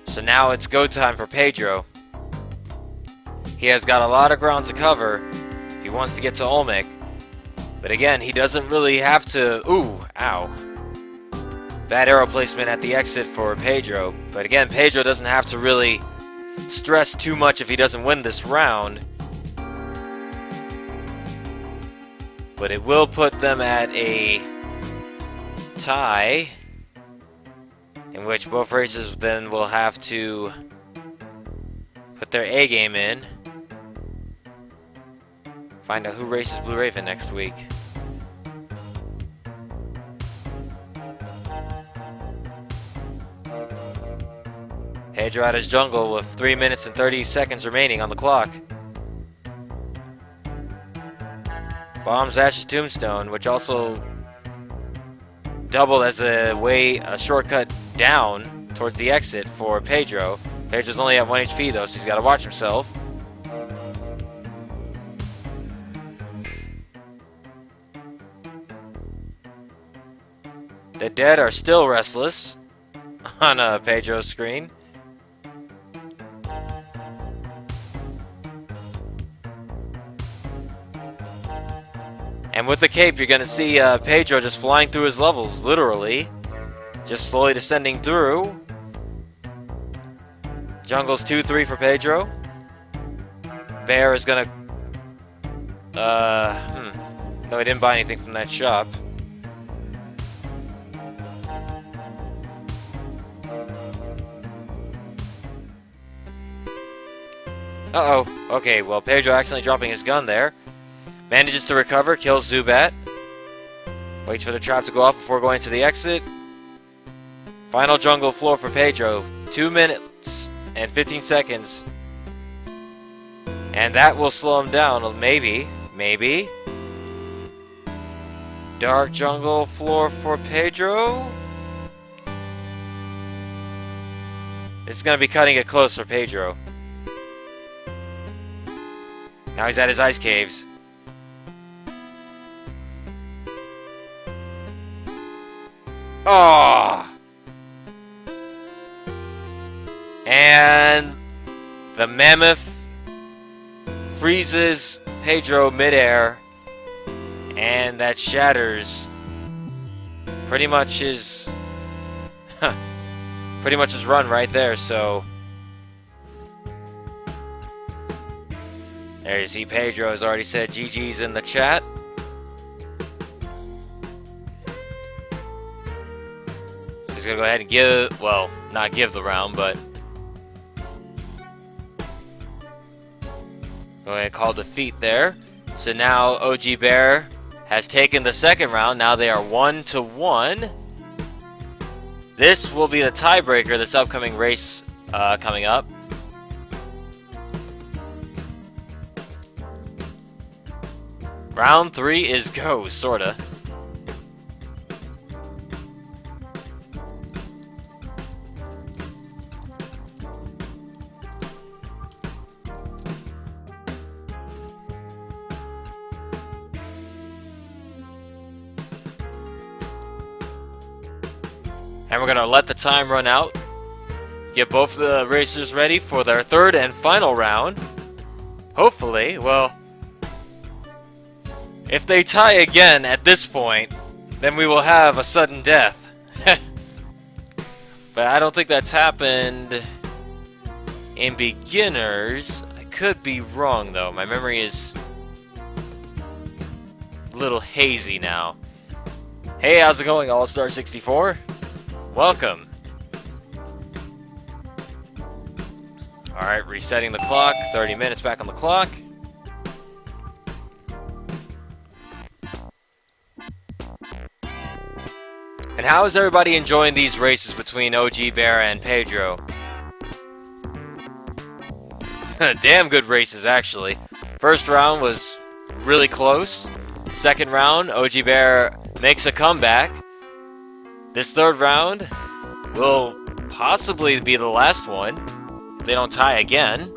So now it's go time for Pedro. He has got a lot of ground to cover. He wants to get to Olmec. But again, he doesn't really have to... Ooh, ow. Bad arrow placement at the exit for Pedro. But again, Pedro doesn't have to really stress too much if he doesn't win this round. But it will put them at a tie, in which both races then will have to put their A game in. Find out who races Blue Raven next week. Pedro at his jungle with 3 minutes and 30 seconds remaining on the clock. Bombs Ash's Tombstone, which also doubled as a shortcut down towards the exit for Pedro. Pedro's only at 1 HP though, so he's got to watch himself. The dead are still restless on Pedro's screen. And with the cape, you're going to see Pedro just flying through his levels, literally. Just slowly descending through. Jungle's 2-3 for Pedro. Bear is going to... No, he didn't buy anything from that shop. Uh-oh. Okay, well, Pedro accidentally dropping his gun there. Manages to recover, kills Zubat. Waits for the trap to go up before going to the exit. Final jungle floor for Pedro. 2 minutes and 15 seconds. And that will slow him down. Maybe. Maybe. Dark jungle floor for Pedro. It's going to be cutting it close for Pedro. Now he's at his ice caves. Oh! And the mammoth freezes Pedro midair, and that shatters pretty much his run right there. So there you see Pedro has already said GG's in the chat. He's gonna go ahead and give, well, not give the round, but go ahead and call defeat there. So now OG Bear has taken the second round. Now they are 1-1. This will be the tiebreaker, this upcoming race coming up. Round 3 is go, sorta. And we're going to let the time run out. Get both the racers ready for their third and final round. Hopefully, well, if they tie again at this point, then we will have a sudden death. But I don't think that's happened in beginners. I could be wrong, though. My memory is a little hazy now. Hey, how's it going, All-Star 64? Welcome. Alright, resetting the clock. 30 minutes back on the clock. And how is everybody enjoying these races between OG Bear and Pedro? Damn good races, actually. First round was really close. Second round, OG Bear makes a comeback. This third round will possibly be the last one if they don't tie again.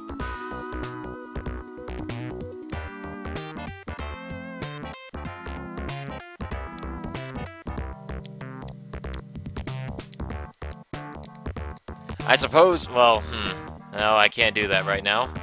I suppose, well, no, I can't do that right now.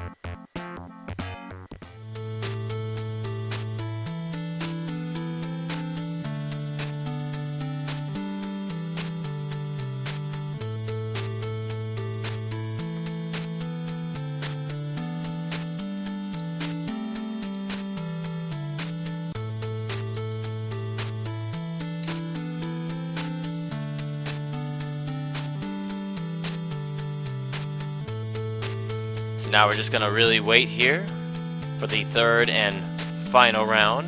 Now we're just gonna really wait here for the third and final round.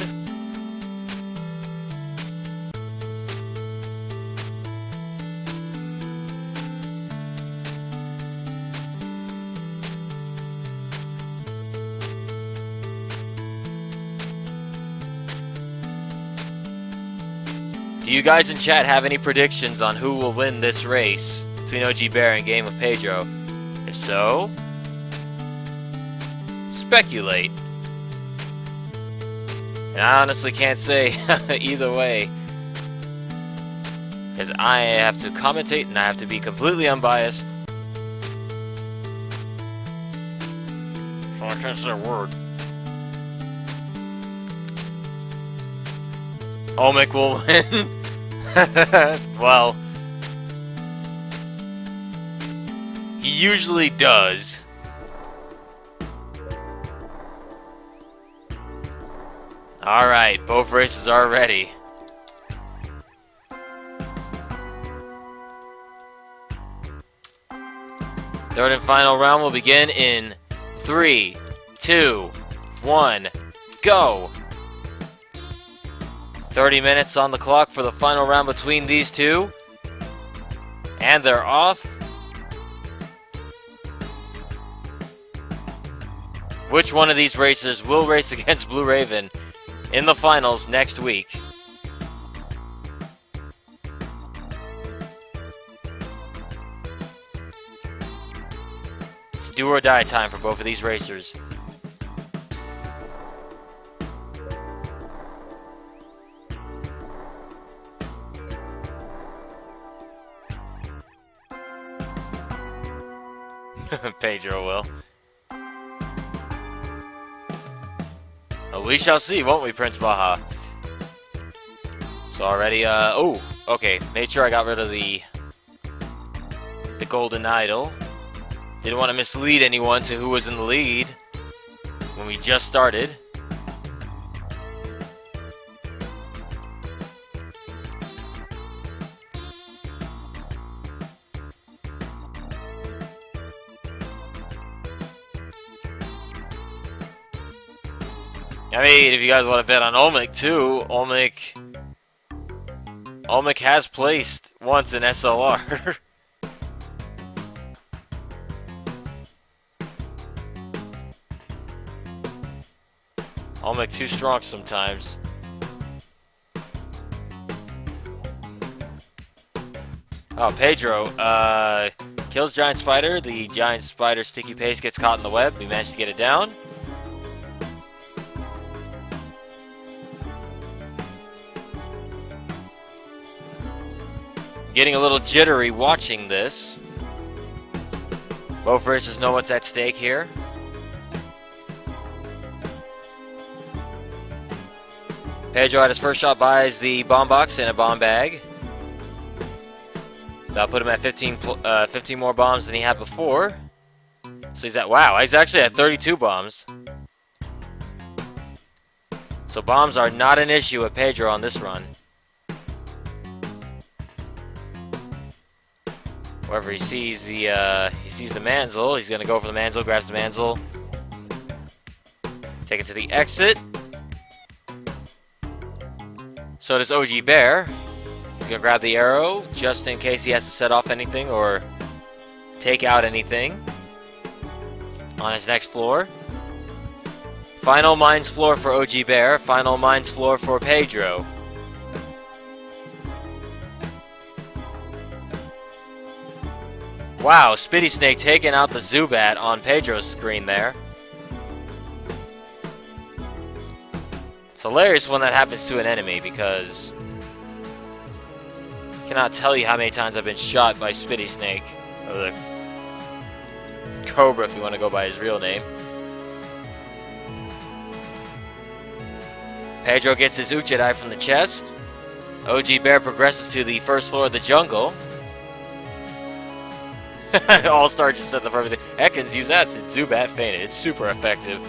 Do you guys in chat have any predictions on who will win this race between OG Bear and Game of Pedro? If so, speculate. And I honestly can't say either way, because I have to commentate and I have to be completely unbiased. So I can't say a word. Omic will win. Well, he usually does. Alright, both races are ready. Third and final round will begin in 3, 2, 1, go! 30 minutes on the clock for the final round between these two. And they're off. Which one of these racers will race against Blue Raven in the finals next week? It's do or die time for both of these racers. Pedro will. We shall see, won't we, Prince Baja? So already, oh, okay. Made sure I got rid of the golden idol. Didn't want to mislead anyone to who was in the lead when we just started. I mean, if you guys want to bet on Olmec too, Olmec has placed once in SLR. Olmec too strong sometimes. Oh, Pedro, kills Giant Spider. The Giant Spider sticky paste gets caught in the web. We managed to get it down. Getting a little jittery watching this. Both racers know what's at stake here. Pedro at his first shot buys the bomb box and a bomb bag. So I'll put him at 15 more bombs than he had before. So he's at, wow, he's actually at 32 bombs. So bombs are not an issue with Pedro on this run. However, he sees the manzel. He's gonna go for the manzel, grabs the manzel. Take it to the exit. So does OG Bear. He's gonna grab the arrow just in case he has to set off anything or take out anything on his next floor. Final mines floor for OG Bear. Final mines floor for Pedro. Wow, Spitty Snake taking out the Zubat on Pedro's screen there. It's hilarious when that happens to an enemy because I cannot tell you how many times I've been shot by Spitty Snake, or the Cobra if you want to go by his real name. Pedro gets his Uchidai from the chest. OG Bear progresses to the first floor of the jungle. All-Star just said the perfect thing. Ekans use acid. Zubat fainted. It's super effective.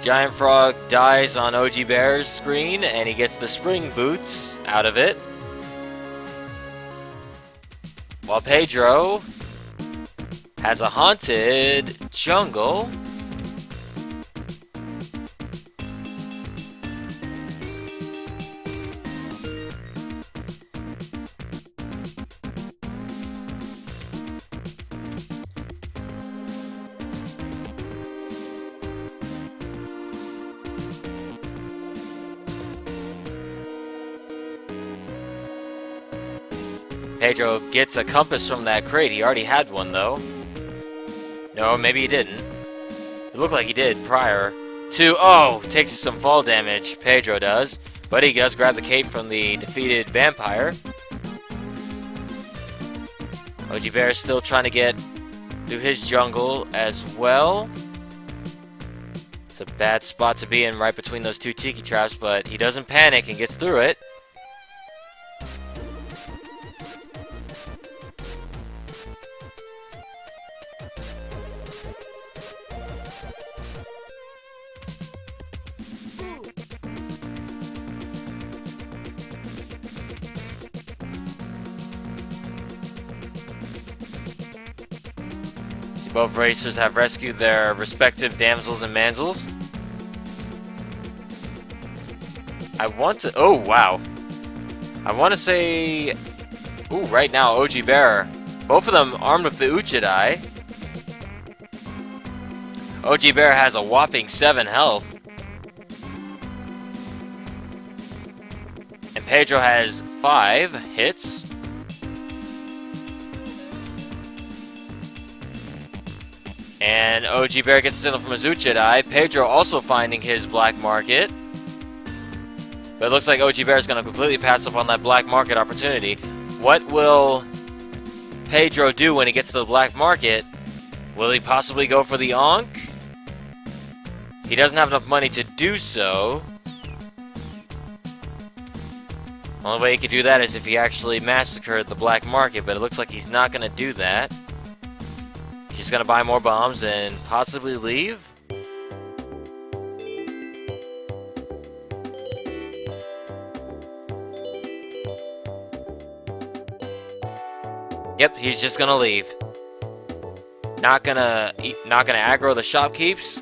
Giant Frog dies on OG Bear's screen, and he gets the spring boots out of it. While Pedro has a haunted jungle. Pedro gets a compass from that crate. He already had one, though. No, maybe he didn't. It looked like he did prior to... Oh! Takes some fall damage. Pedro does. But he does grab the cape from the defeated vampire. OG Bear is still trying to get through his jungle as well. It's a bad spot to be in right between those two tiki traps, but he doesn't panic and gets through it. Both racers have rescued their respective damsels and manzels. I want to... Oh, wow. I want to say... Ooh, right now, OG Bear. Both of them armed with the Uchidai. OG Bear has a whopping 7 health. And Pedro has 5 hits. And OG Bear gets a signal from his Uchidai. Pedro also finding his black market. But it looks like OG Bear is going to completely pass up on that black market opportunity. What will Pedro do when he gets to the black market? Will he possibly go for the Ankh? He doesn't have enough money to do so. The only way he could do that is if he actually massacred the black market, but it looks like he's not going to do that. He's just going to buy more bombs and possibly leave. Yep, he's just gonna leave. Not gonna aggro the shopkeeps.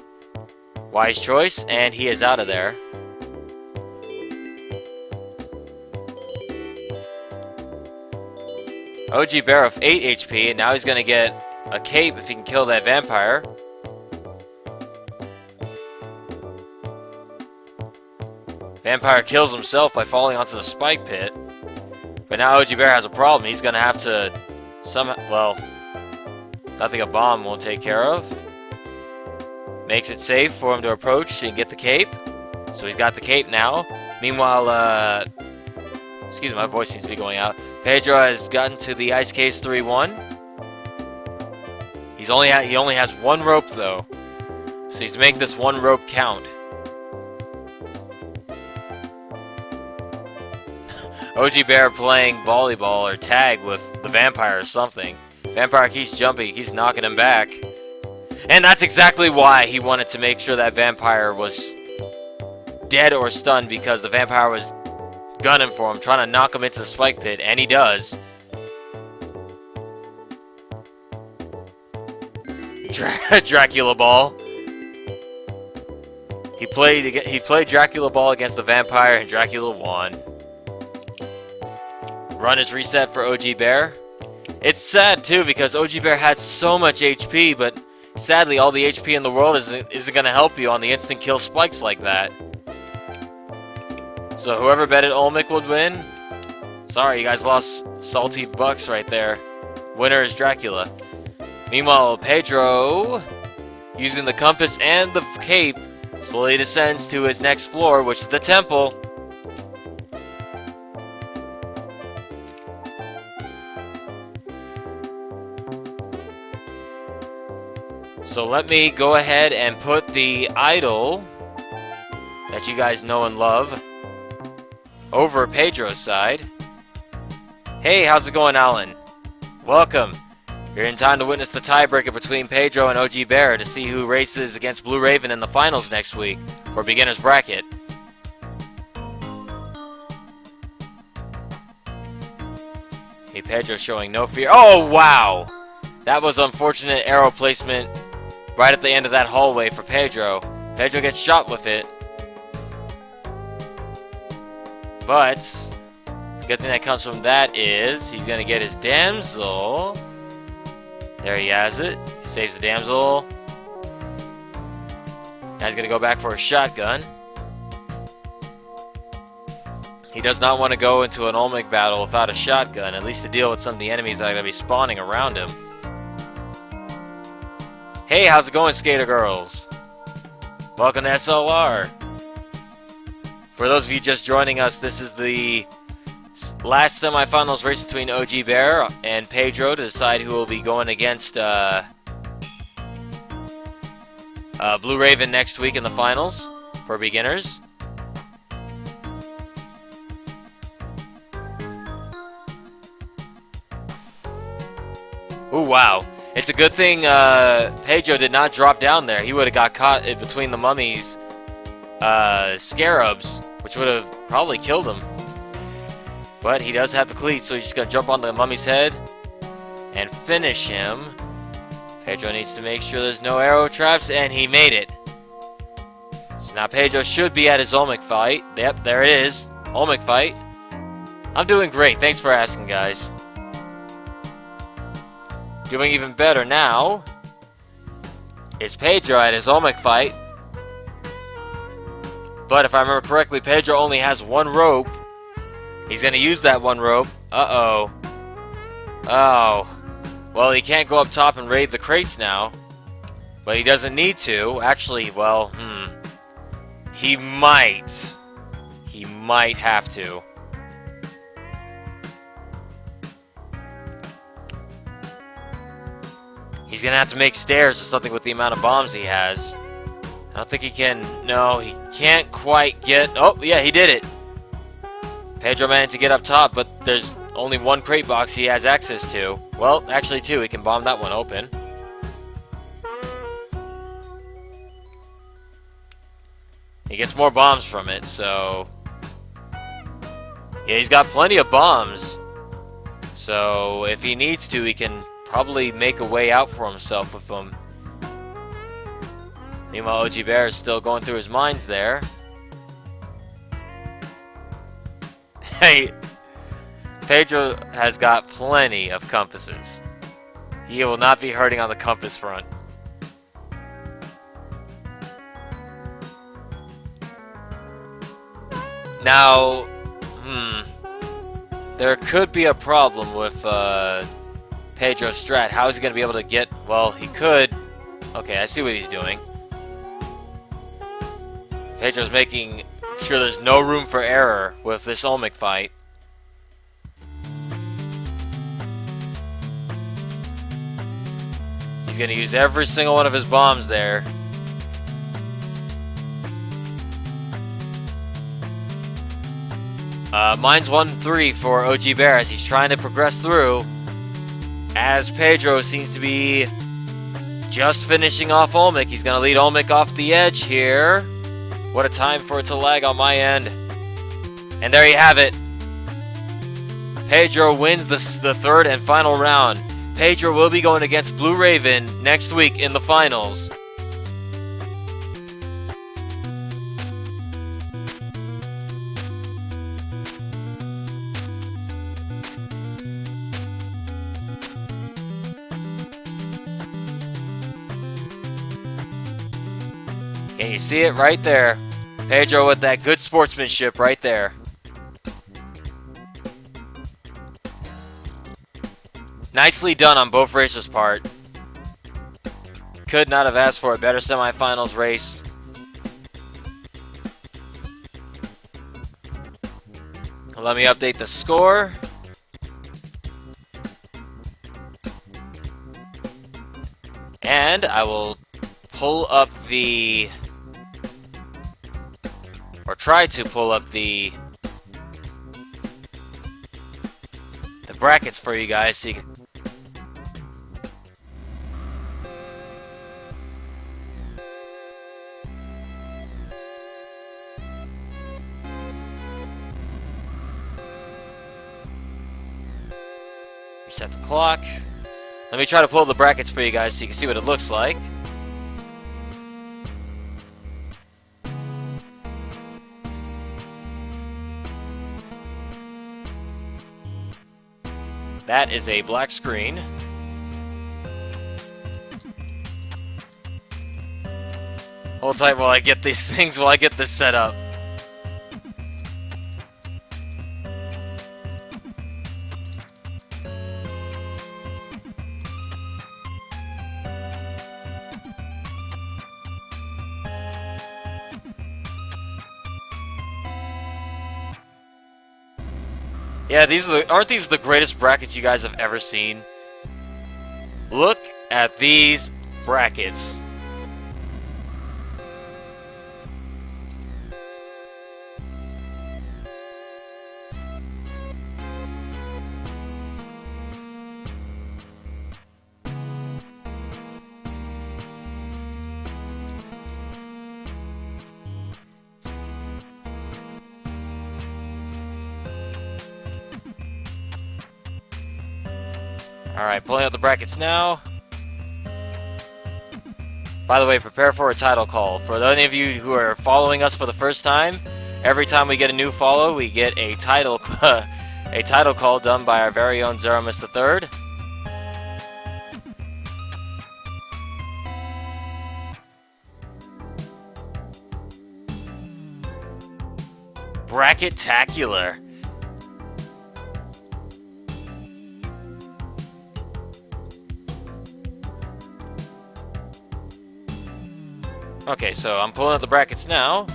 Wise choice, and he is out of there. OG Bear of 8 HP, and now he's gonna get a cape if he can kill that vampire. Vampire kills himself by falling onto the spike pit. But now OG Bear has a problem. He's gonna have to well, nothing a bomb won't take care of. Makes it safe for him to approach and get the cape. So he's got the cape now. Meanwhile, excuse me, my voice seems to be going out. Pedro has gotten to the ice case 3-1. He only has 1 rope though. So he's making this 1 rope count. OG Bear playing volleyball or tag with the vampire or something. Vampire keeps jumping, he keeps knocking him back. And that's exactly why he wanted to make sure that vampire was dead or stunned, because the vampire was gunning for him, trying to knock him into the spike pit, and he does. Dracula Ball. He played Dracula Ball against the vampire, and Dracula won. Run is reset for OG Bear. It's sad too, because OG Bear had so much HP, but sadly all the HP in the world isn't going to help you on the instant kill spikes like that. So whoever betted Olmec would win, sorry, you guys lost salty bucks right there. Winner is Dracula. Meanwhile, Pedro, using the compass and the cape, slowly descends to his next floor, which is the temple. So let me go ahead and put the idol that you guys know and love over Pedro's side. Hey, how's it going, Alan? Welcome. You're in time to witness the tiebreaker between Pedro and OG Bear to see who races against Blue Raven in the finals next week for beginner's bracket. Hey, Pedro showing no fear. Oh, wow! That was unfortunate arrow placement right at the end of that hallway for Pedro. Pedro gets shot with it. But the good thing that comes from that is he's going to get his damsel. There he has it. He saves the damsel. Now he's going to go back for a shotgun. He does not want to go into an Olmec battle without a shotgun, at least to deal with some of the enemies that are going to be spawning around him. Hey, how's it going, Skater Girls? Welcome to SLR. For those of you just joining us, this is the last semifinals race between OG Bear and Pedro to decide who will be going against Blue Raven next week in the finals for beginners. Ooh, wow. It's a good thing Pedro did not drop down there. He would have got caught in between the mummies' scarabs, which would have probably killed him. But he does have the cleats, so he's just going to jump on the mummy's head and finish him. Pedro needs to make sure there's no arrow traps, and he made it. So now Pedro should be at his Olmec fight. Yep, there it is. Olmec fight. I'm doing great. Thanks for asking, guys. Doing even better now is Pedro at his Olmec fight. But if I remember correctly, Pedro only has one rope. He's going to use that one rope. Uh-oh. Oh. Well, he can't go up top and raid the crates now. But he doesn't need to. Actually, well, he might. He might have to. He's going to have to make stairs or something with the amount of bombs he has. I don't think he can. No, he can't quite get. Oh, yeah, he did it. Pedro managed to get up top, but there's only one crate box he has access to. Well, actually two. He can bomb that one open. He gets more bombs from it, so... Yeah, he's got plenty of bombs. So, if he needs to, he can probably make a way out for himself with them. Meanwhile, OG Bear is still going through his mines there. Hey, Pedro has got plenty of compasses. He will not be hurting on the compass front. Now, there could be a problem with Pedro's strat. How is he going to be able to get... Well, he could... Okay, I see what he's doing. Pedro's making sure there's no room for error with this Olmec fight. He's going to use every single one of his bombs there. Mine's 1-3 for OG Bear as he's trying to progress through. As Pedro seems to be just finishing off Olmec. He's going to lead Olmec off the edge here. What a time for it to lag on my end. And there you have it. Pedro wins the third and final round. Pedro will be going against Blue Raven next week in the finals. Can you see it right there? Pedro with that good sportsmanship right there. Nicely done on both racers' part. Could not have asked for a better semifinals race. Let me update the score. And I will pull up the... or try to pull up the brackets for you guys so you can... Reset the clock. Let me try to pull the brackets for you guys so you can see what it looks like. That is a black screen. Hold tight while I get these things, while I get this set up. Yeah, aren't these the greatest brackets you guys have ever seen? Look at these brackets. Alright, pulling out the brackets now. By the way, prepare for a title call. For any of you who are following us for the first time, every time we get a new follow, we get a title a title call done by our very own Zeramus III. Bracket-tacular. Okay, so I'm pulling up the brackets now.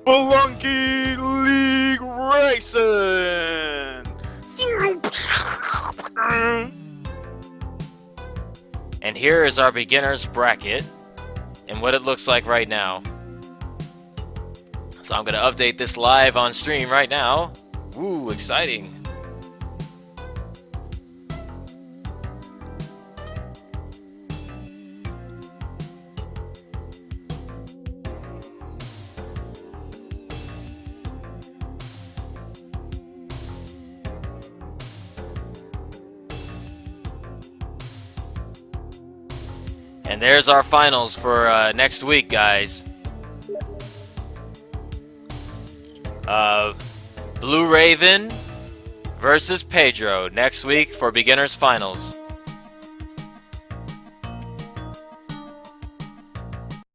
Spelunky League Racing! And here is our beginner's bracket and what it looks like right now. So I'm going to update this live on stream right now. Woo, exciting. And there's our finals for next week, guys. Blue Raven versus Pedro next week for beginners finals.